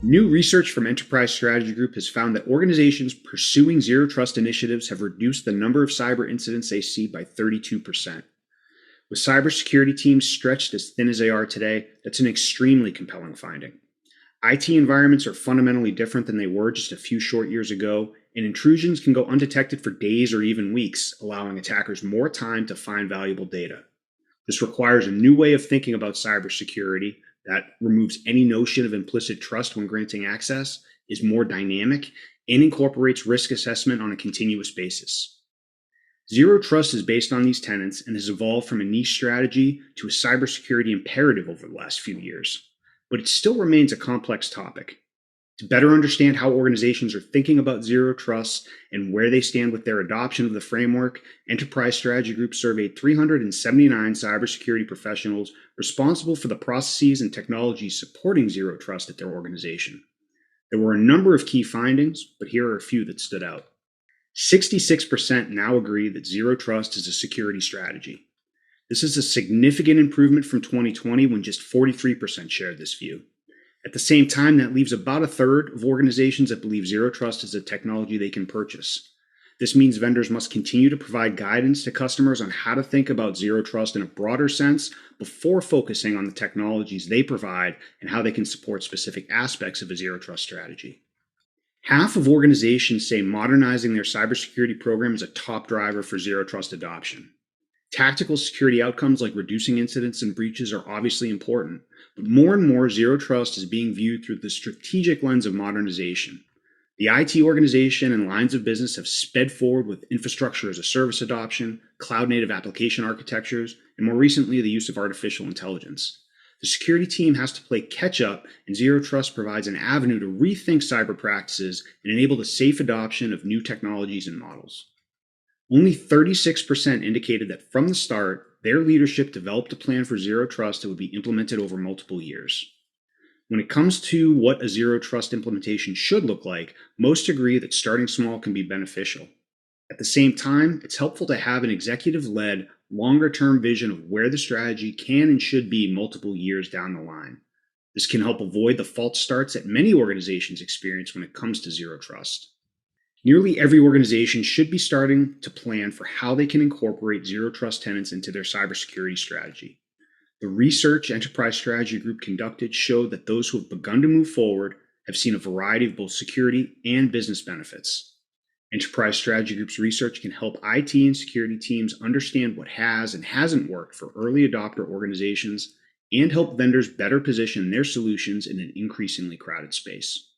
New research from Enterprise Strategy Group has found that organizations pursuing zero trust initiatives have reduced the number of cyber incidents they see by 32%. With cybersecurity teams stretched as thin as they are today, that's an extremely compelling finding. IT environments are fundamentally different than they were just a few short years ago, and intrusions can go undetected for days or even weeks, allowing attackers more time to find valuable data. This requires a new way of thinking about cybersecurity that removes any notion of implicit trust when granting access, is more dynamic, and incorporates risk assessment on a continuous basis. Zero trust is based on these tenets and has evolved from a niche strategy to a cybersecurity imperative over the last few years. But it still remains a complex topic. To better understand how organizations are thinking about zero trust and where they stand with their adoption of the framework, Enterprise Strategy Group surveyed 379 cybersecurity professionals responsible for the processes and technologies supporting zero trust at their organization. There were a number of key findings, but here are a few that stood out. 66% now agree that zero trust is a security strategy. This is a significant improvement from 2020 when just 43% shared this view. At the same time, that leaves about a third of organizations that believe zero trust is a technology they can purchase. This means vendors must continue to provide guidance to customers on how to think about zero trust in a broader sense before focusing on the technologies they provide and how they can support specific aspects of a zero trust strategy. Half of organizations say modernizing their cybersecurity program is a top driver for zero trust adoption. Tactical security outcomes like reducing incidents and breaches are obviously important, but more and more zero trust is being viewed through the strategic lens of modernization. The IT organization and lines of business have sped forward with infrastructure as a service adoption, cloud-native application architectures, and more recently, the use of artificial intelligence. The security team has to play catch-up, and zero trust provides an avenue to rethink cyber practices and enable the safe adoption of new technologies and models. Only 36% indicated that from the start, their leadership developed a plan for zero trust that would be implemented over multiple years. When it comes to what a zero trust implementation should look like, most agree that starting small can be beneficial. At the same time, it's helpful to have an executive-led, longer-term vision of where the strategy can and should be multiple years down the line. This can help avoid the false starts that many organizations experience when it comes to zero trust. Nearly every organization should be starting to plan for how they can incorporate zero trust tenets into their cybersecurity strategy. The research Enterprise Strategy Group conducted showed that those who have begun to move forward have seen a variety of both security and business benefits. Enterprise Strategy Group's research can help IT and security teams understand what has and hasn't worked for early adopter organizations and help vendors better position their solutions in an increasingly crowded space.